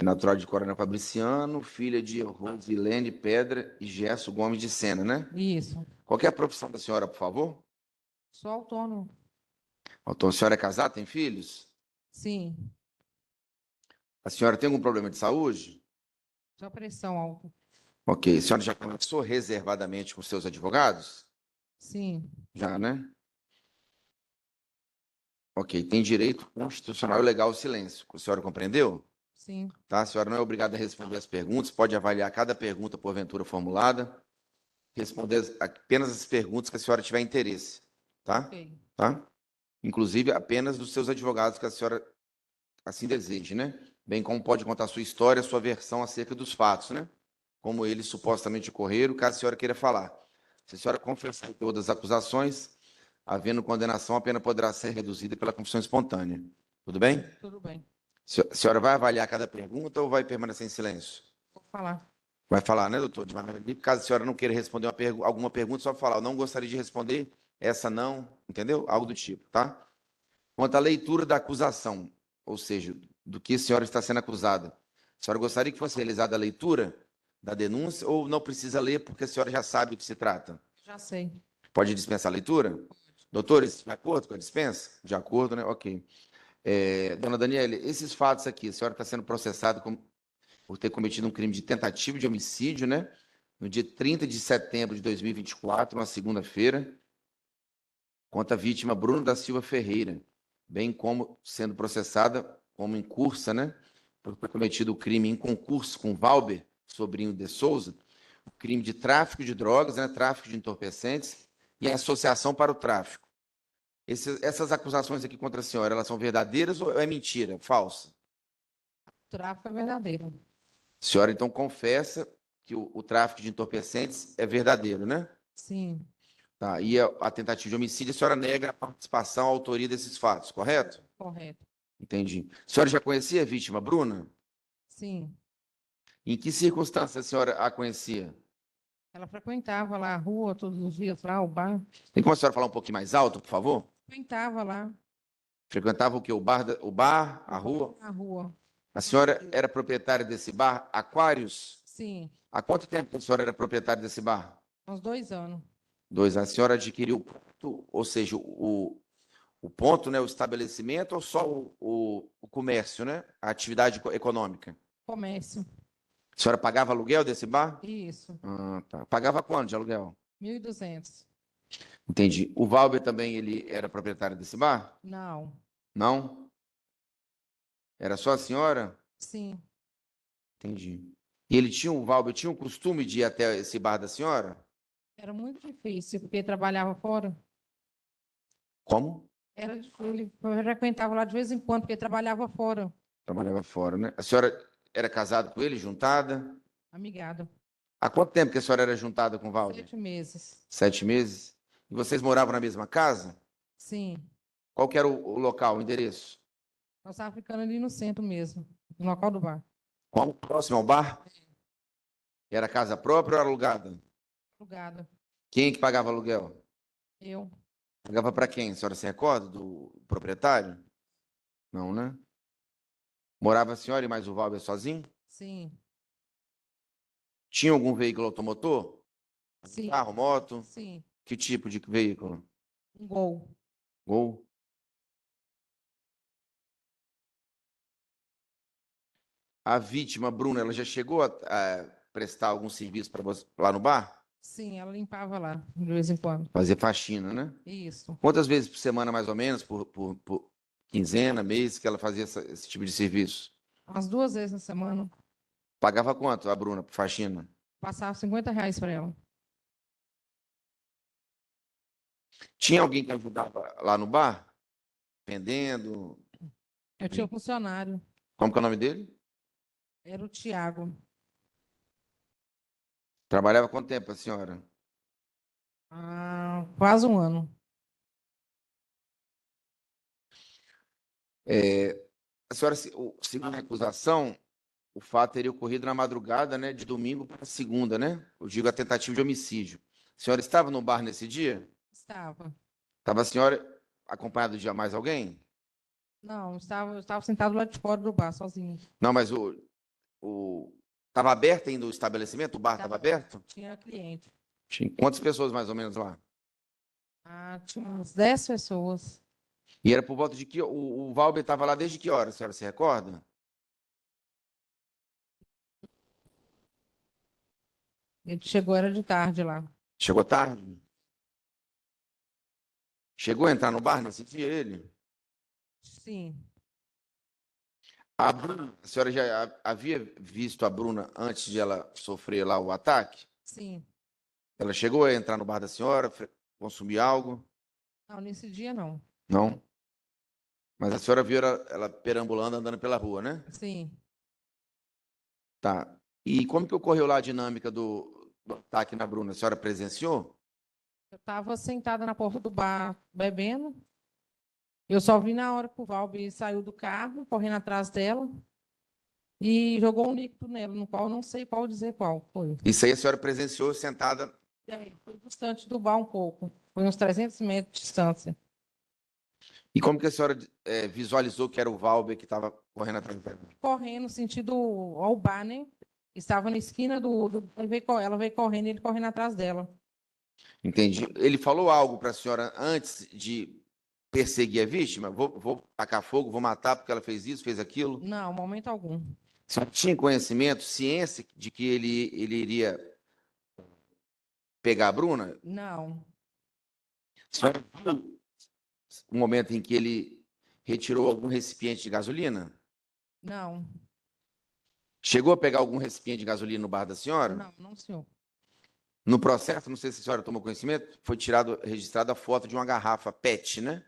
Natural de Coronel Fabriciano, filha de Rosilene Pedra e Gesso Gomes de Sena, né? Isso. Qual que é a profissão da senhora, por favor? Sou autônomo. Então, a senhora é casada, tem filhos? Sim. A senhora tem algum problema de saúde? Sua pressão alta. Ok. A senhora já conversou reservadamente com seus advogados? Sim. Já, né? Ok. Tem direito constitucional e legal ao silêncio. A senhora compreendeu? Sim. Tá? A senhora não é obrigada a responder as perguntas, pode avaliar cada pergunta porventura formulada, responder apenas as perguntas que a senhora tiver interesse, tá? Ok. Tá? Inclusive apenas dos seus advogados que a senhora assim deseje, né? Bem como pode contar a sua história, a sua versão acerca dos fatos, né? Como eles supostamente ocorreram, caso a senhora queira falar. Se a senhora confessar todas as acusações, havendo condenação, a pena poderá ser reduzida pela confissão espontânea. Tudo bem? Tudo bem. A senhora vai avaliar cada pergunta ou vai permanecer em silêncio? Vou falar. Vai falar, né, doutor? Caso a senhora não queira responder alguma pergunta, só falar, eu não gostaria de responder, essa não, entendeu? Algo do tipo, tá? Quanto à leitura da acusação, ou seja, do que a senhora está sendo acusada, a senhora gostaria que fosse realizada a leitura da denúncia ou não precisa ler porque a senhora já sabe o que se trata? Já sei. Pode dispensar a leitura? Doutores, de acordo com a dispensa? De acordo, né? Ok. Dona Daniele, esses fatos aqui, a senhora está sendo processada por ter cometido um crime de tentativa de homicídio, né? No dia 30 de setembro de 2024, uma segunda-feira, contra a vítima Bruno da Silva Ferreira, bem como sendo processada como incursa, né? Por ter cometido o crime em concurso com Valber, sobrinho de Souza, o crime de tráfico de drogas, né? Tráfico de entorpecentes e associação para o tráfico. Essas acusações aqui contra a senhora, elas são verdadeiras ou é mentira, falsa? O tráfico é verdadeiro. A senhora, então, confessa que o tráfico de entorpecentes é verdadeiro, né? Sim, Tá, e a tentativa de homicídio, a senhora nega a participação, a autoria desses fatos, correto? correto. Entendi. A senhora já conhecia a vítima, Bruna? Sim. Em que circunstâncias a senhora a conhecia? Ela frequentava lá a rua todos os dias, lá o bar. Tem como a senhora falar um pouquinho mais alto, por favor? Frequentava lá Frequentava o quê? O bar, a rua? a rua. A senhora era proprietária desse bar, Aquários? Sim, Há quanto tempo que a senhora era proprietária desse bar? uns 2 anos. 2 anos. A senhora adquiriu o ponto, ou seja, o ponto, né, o estabelecimento ou só o comércio, né? A atividade econômica? Comércio. A senhora pagava aluguel desse bar? Isso. Ah, tá. Pagava quanto de aluguel? 1.200. Entendi. O Valber também, ele era proprietário desse bar? Não. Não? Era só a senhora? Sim. Entendi. E o Valber tinha o costume de ir até esse bar da senhora? Era muito difícil, porque trabalhava fora. Como? Ele frequentava lá de vez em quando, porque trabalhava fora. Trabalhava fora, né? A senhora era casada com ele, juntada? Amigado. Há quanto tempo que a senhora era juntada com o Valber? 7 meses. 7 meses? E vocês moravam na mesma casa? Sim. Qual que era o local, o endereço? Nós estávamos ficando ali no centro mesmo, no local do bar. Qual? Próximo ao bar? Era casa própria ou era alugada? Alugada. Quem que pagava aluguel? Eu. Pagava para quem? A senhora se recorda do proprietário? Não, né? Morava a senhora e mais o Valber sozinho? Sim. Tinha algum veículo automotor? Sim. Carro, moto? Sim. Que tipo de veículo? Um gol. Gol? A vítima, Bruna, ela já chegou a prestar algum serviço para você lá no bar? Sim, ela limpava lá, de vez em quando. Fazer faxina, né? Isso. Quantas vezes por semana, mais ou menos, por quinzena, mês, que ela fazia esse tipo de serviço? Umas 2 vezes na semana. Pagava quanto a Bruna por faxina? Passava R$ 50 para ela. Tinha alguém que ajudava lá no bar? Vendendo? Eu tinha um funcionário. Como que é o nome dele? Era o Tiago. Trabalhava quanto tempo a senhora? Quase um ano. A senhora, segundo a acusação, o fato teria ocorrido na madrugada, né, de domingo para segunda, né? Eu digo a tentativa de homicídio. A senhora estava no bar nesse dia? Estava. Estava a senhora acompanhada de mais alguém? Não, eu estava sentado lá de fora do bar, sozinho. Não, mas estava aberto ainda o estabelecimento? O bar estava aberto? Tinha cliente. Tinha quantas pessoas mais ou menos lá? Tinha umas 10 pessoas. E era por volta de que o Valber estava lá desde que hora, a senhora se recorda? Ele chegou, era de tarde lá. Chegou tarde? Chegou a entrar no bar nesse dia, ele? Sim. A Bruna, a senhora já havia visto a Bruna antes de ela sofrer lá o ataque? Sim. Ela chegou a entrar no bar da senhora, consumir algo? Não, nesse dia não. Não? Mas a senhora viu ela perambulando, andando pela rua, né? Sim. Tá. E como que ocorreu lá a dinâmica do ataque na Bruna? A senhora presenciou? Eu estava sentada na porta do bar, bebendo. Eu só vi na hora que o Valber saiu do carro, correndo atrás dela, e jogou um líquido nela, no qual eu não sei qual dizer qual foi. Isso aí a senhora presenciou sentada. Foi distante do bar um pouco. Foi uns 300 metros de distância. E como que a senhora visualizou que era o Valber que estava correndo atrás dela? Correndo, sentido ao bar, né? Estava na esquina ela veio correndo, ele correndo atrás dela. Entendi. Ele falou algo para a senhora antes de perseguir a vítima? Vou tacar fogo, vou matar porque ela fez isso, fez aquilo? Não, momento algum. A senhora tinha conhecimento, ciência de que ele iria pegar a Bruna? Não, A senhora viu o momento em que ele retirou algum recipiente de gasolina? não, Chegou a pegar algum recipiente de gasolina no bar da senhora? não, senhor. No processo, não sei se a senhora tomou conhecimento, foi registrada a foto de uma garrafa PET, né?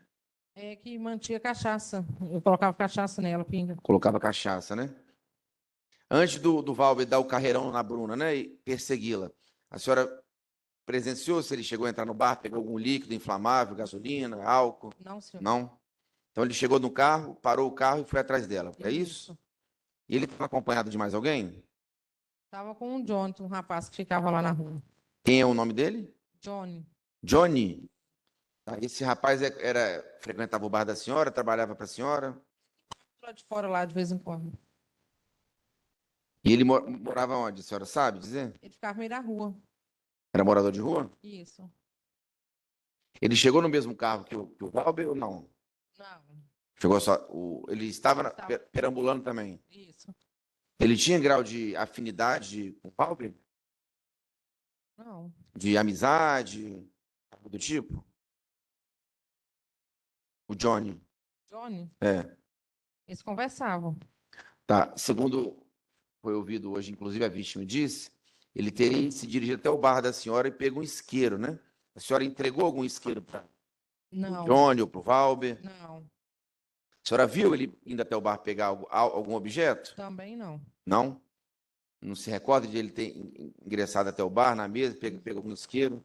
É que mantinha cachaça. Eu colocava cachaça nela, pinga. Colocava cachaça, né? Antes do Valber dar o carreirão na Bruna, né? E persegui-la. A senhora presenciou se ele chegou a entrar no bar, pegou algum líquido inflamável, gasolina, álcool? Não, senhor. Não? Então ele chegou no carro, parou o carro e foi atrás dela. É isso? E ele estava acompanhado de mais alguém? Estava com o Johnny, um rapaz que ficava lá na rua. Quem é o nome dele? Johnny, Johnny. Tá, esse rapaz frequentava o bar da senhora, trabalhava para a senhora? lá de fora, lá de vez em quando. E ele morava onde, a senhora sabe dizer? Ele ficava no meio da rua. Era morador de rua? Isso. Ele chegou no mesmo carro que o Valber ou não? Não, Chegou só. Ele estava Estava. perambulando também. isso. Ele tinha grau de afinidade com o Valber? Não, De amizade? Algo do tipo? O Johnny. Johnny, É. eles conversavam. Tá. Segundo foi ouvido hoje, inclusive a vítima disse, ele teria se dirigido até o bar da senhora e pegou um isqueiro, né? A senhora entregou algum isqueiro para o Não, Johnny ou para o Valber? não, A senhora viu ele indo até o bar pegar algum objeto? também não. Não? Não se recorda de ele ter ingressado até o bar, na mesa, pegou algum isqueiro?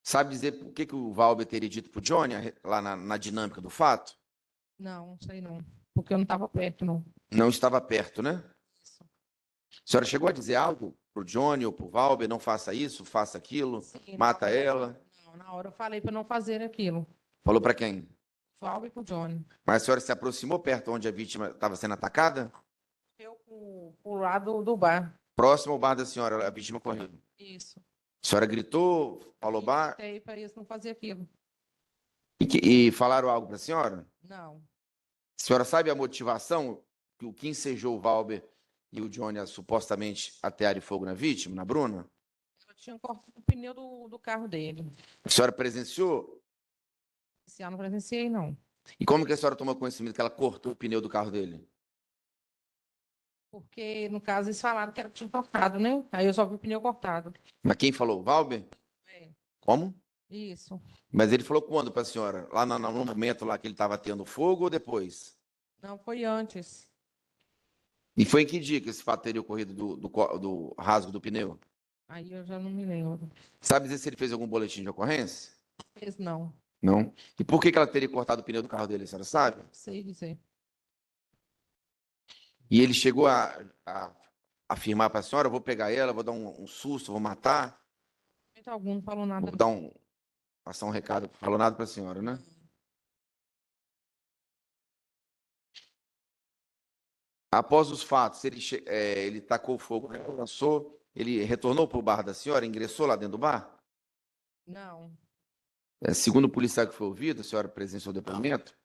Sabe dizer por que o Valber teria dito para o Johnny, lá na dinâmica do fato? Não, sei não. Porque eu não estava perto, não. Não estava perto, né? Isso. A senhora chegou a dizer algo para o Johnny ou para o Valber, não faça isso, faça aquilo, Sim, mata ela? não, na hora eu falei para não fazer aquilo. Falou para quem? Falve pro Johnny. Mas a senhora se aproximou perto onde a vítima estava sendo atacada? Eu pro lado do bar. Próximo ao bar da senhora, a vítima correu. Isso. A senhora gritou, falou bar, Gritei para eles não fazer aquilo. e falaram algo para a senhora? Não, A senhora sabe a motivação que o que ensejou o Valber e o Johnny a supostamente atearem fogo na vítima, na Bruna? eu tinha cortado o pneu do carro dele. A senhora presenciou? Esse ano não presenciei, não. E como que a senhora tomou conhecimento que ela cortou o pneu do carro dele? Porque, no caso, eles falaram que era tinha cortado, né? Aí eu só vi o pneu cortado. Mas quem falou? O Valber? É, Como? isso. Mas ele falou quando para a senhora? Lá no momento lá que ele estava tendo fogo ou depois? Não, foi antes. E foi em que dia que esse fato teria ocorrido do rasgo do pneu? Aí eu já não me lembro. Sabe dizer se ele fez algum boletim de ocorrência? Fez não. Não. E por que ela teria cortado o pneu do carro dele, a senhora sabe? Sei dizer. E ele chegou a afirmar para a senhora, vou pegar ela, vou dar um susto, vou matar, Momento algum não falou nada. vou dar passar um recado. Falou nada para a senhora, né? Após os fatos, ele tacou fogo, né, lançou, ele retornou para o bar da senhora, ingressou lá dentro do bar? Não, Segundo o policial que foi ouvido, a senhora presenciou o depoimento,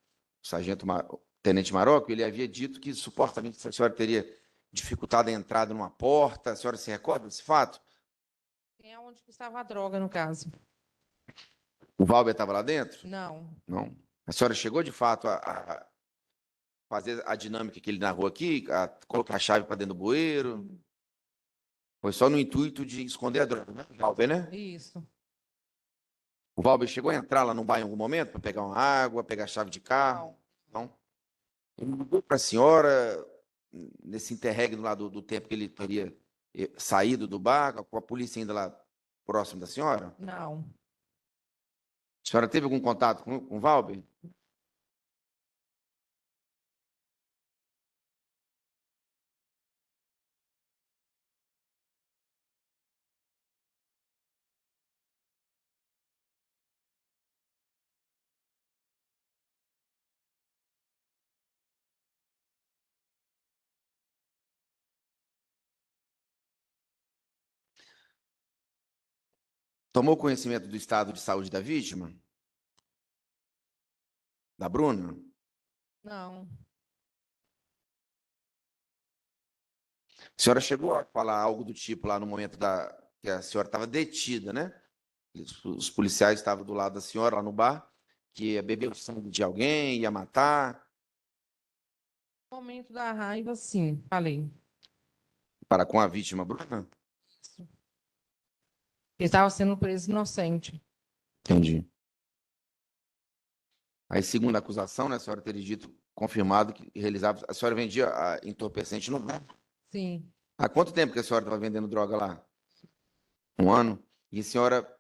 o o tenente Marocco, ele havia dito que supostamente a senhora teria dificultado a entrada numa porta. A senhora se recorda desse fato? quem é onde que estava a droga, no caso? O Valber estava lá dentro? Não, Não. A senhora chegou de fato a fazer a dinâmica que ele narrou aqui, a colocar a chave para dentro do bueiro? Foi só no intuito de esconder a droga, né? Valber, né? isso. O Valber chegou a entrar lá no bar em algum momento para pegar uma água, pegar a chave de carro? Não. Ele ligou para a senhora nesse interregno lá do tempo que ele teria saído do bar, com a polícia ainda lá próximo da senhora? Não. A senhora teve algum contato com o Valber? Tomou conhecimento do estado de saúde da vítima? Da Bruna? Não, A senhora chegou a falar algo do tipo lá no momento que a senhora estava detida, né? Os policiais estavam do lado da senhora lá no bar, que ia beber o sangue de alguém, ia matar, no momento da raiva, sim, falei. para com a vítima, Bruna? Ele estava sendo preso inocente. Entendi. Aí, segundo a acusação, né, a senhora teria dito, confirmado que realizava. A senhora vendia entorpecente no bar. Sim, Há quanto tempo que a senhora estava vendendo droga lá? 1 ano? E a senhora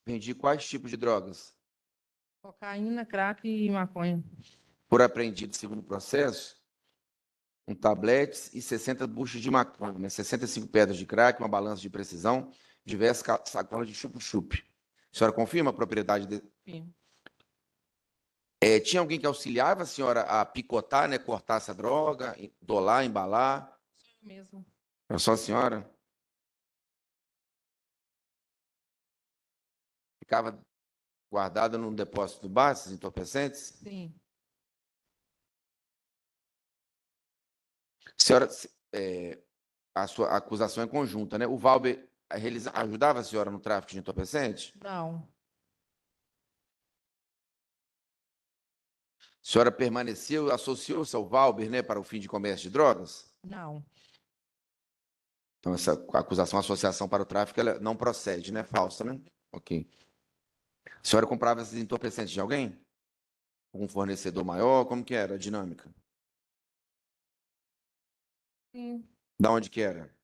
vendia quais tipos de drogas? cocaína, crack e maconha. Por apreendido, segundo o processo, tabletes e 60 buchas de maconha, né? 65 pedras de crack, uma balança de precisão, diversas sacolas de chup-chup. A senhora confirma a propriedade Sim. Tinha alguém que auxiliava a senhora a picotar, né, cortar essa droga, dolar, embalar? Sou eu mesmo. Era só a senhora? Ficava guardada no depósito do bar, esses entorpecentes? Sim, Senhora, a sua acusação é conjunta, né? O Valber ajudava a senhora no tráfico de entorpecente? não, A senhora permaneceu, associou-se ao Valber, né, para o fim de comércio de drogas? não, Então, essa acusação, associação para o tráfico, ela não procede, né? Falsa, né? Ok. A senhora comprava esses entorpecentes de alguém? Um fornecedor maior? Como que era a dinâmica? sim, Da onde que era?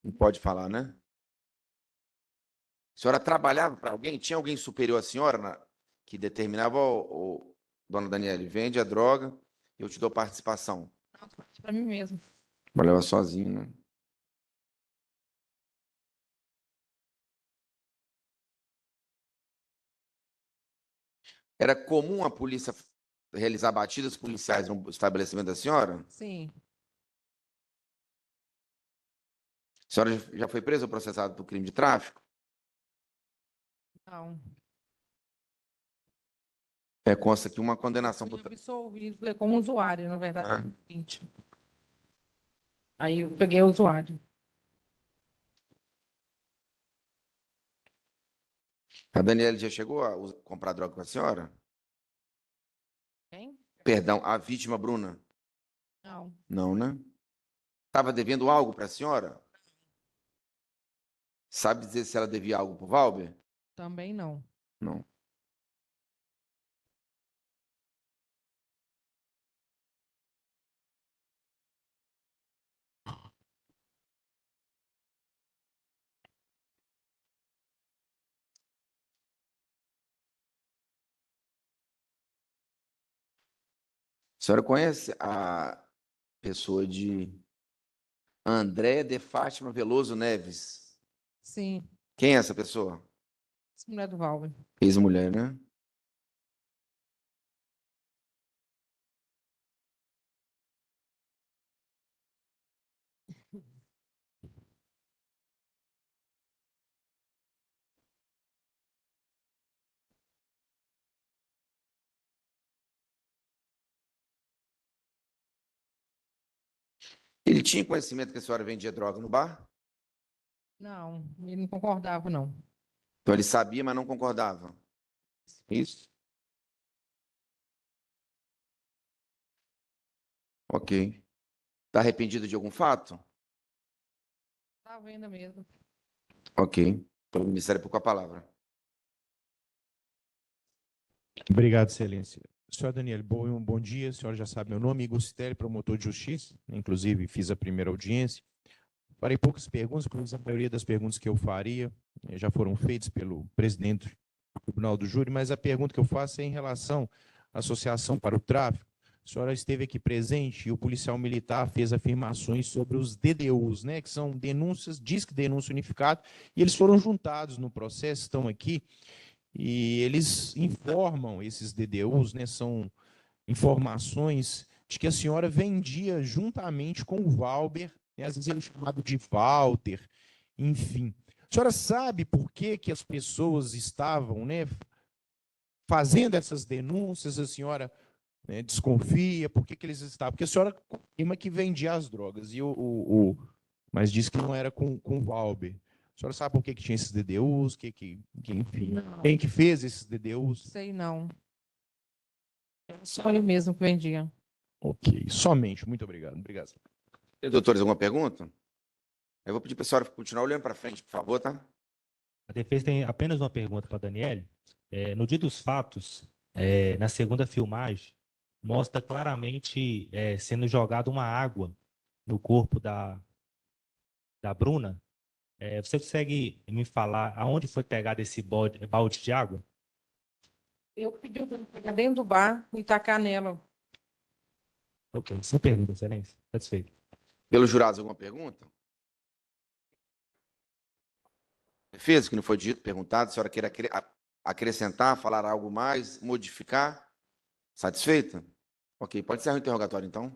Não pode falar, né? A senhora trabalhava para alguém? Tinha alguém superior à senhora que determinava, dona Daniele, vende a droga, eu te dou participação. para mim mesmo. Trabalhava sozinho, né? Era comum a polícia realizar batidas policiais no estabelecimento da senhora? Sim, A senhora já foi presa ou processada por crime de tráfico? não. Consta aqui uma condenação Fui por... absolvido como usuário, na verdade. Ah. 20. Aí eu peguei o usuário. A Daniela já chegou a comprar droga com a senhora? Quem? Perdão, a vítima, Bruna? Não, Não, né? Estava devendo algo para a senhora? Sabe dizer se ela devia algo para o Valber? também não. Não. A senhora conhece a pessoa de André de Fátima Veloso Neves? Sim, Quem é essa pessoa? essa mulher do Valber. Ex-mulher, né? Ele tinha conhecimento que a senhora vendia droga no bar? Não, ele não concordava, não. Então ele sabia, mas não concordava. Isso? Ok. Está arrependido de algum fato? Tá vendo mesmo. Ok. Então, o Ministério Público com a palavra. Obrigado, Excelência. Senhor Daniel, bom dia. A senhora já sabe meu nome, Igor Citelli, promotor de justiça. Inclusive, fiz a primeira audiência. Farei poucas perguntas, porque a maioria das perguntas que eu faria já foram feitas pelo presidente do Tribunal do Júri, mas a pergunta que eu faço é em relação à Associação para o Tráfico. A senhora esteve aqui presente e o policial militar fez afirmações sobre os DDUs, né, que são denúncias, disque denúncia unificado, e eles foram juntados no processo, estão aqui, e eles informam esses DDUs, né, são informações de que a senhora vendia juntamente com o Valber, né, às vezes ele é chamado de Walter, enfim. senhora sabe por que que as pessoas estavam, né, fazendo essas denúncias? A senhora, né, desconfia? Por que que eles estavam? Porque a senhora confirma que vendia as drogas, mas disse que não era com o Valber. A senhora sabe por que que tinha esses DDUs? Enfim, Não. quem que fez esses DDUs? Sei não. Era só ele mesmo que vendia. Ok, somente. Muito obrigado. Obrigado. Tem, doutores, alguma pergunta? Eu vou pedir para a senhora continuar olhando para frente, por favor, tá? A defesa tem apenas uma pergunta para a Daniele. No dia dos fatos, na segunda filmagem, mostra claramente sendo jogada uma água no corpo da Bruna. Você consegue me falar aonde foi pegado esse balde de água? Eu pedi para ele pegar dentro do bar e tacar nela. Ok, sem pergunta, excelência. Satisfeito. Pelos jurados, alguma pergunta? Defesa, que não foi dito, perguntado, a senhora queira acrescentar, falar algo mais, modificar? Satisfeita? Ok, pode encerrar o interrogatório, então.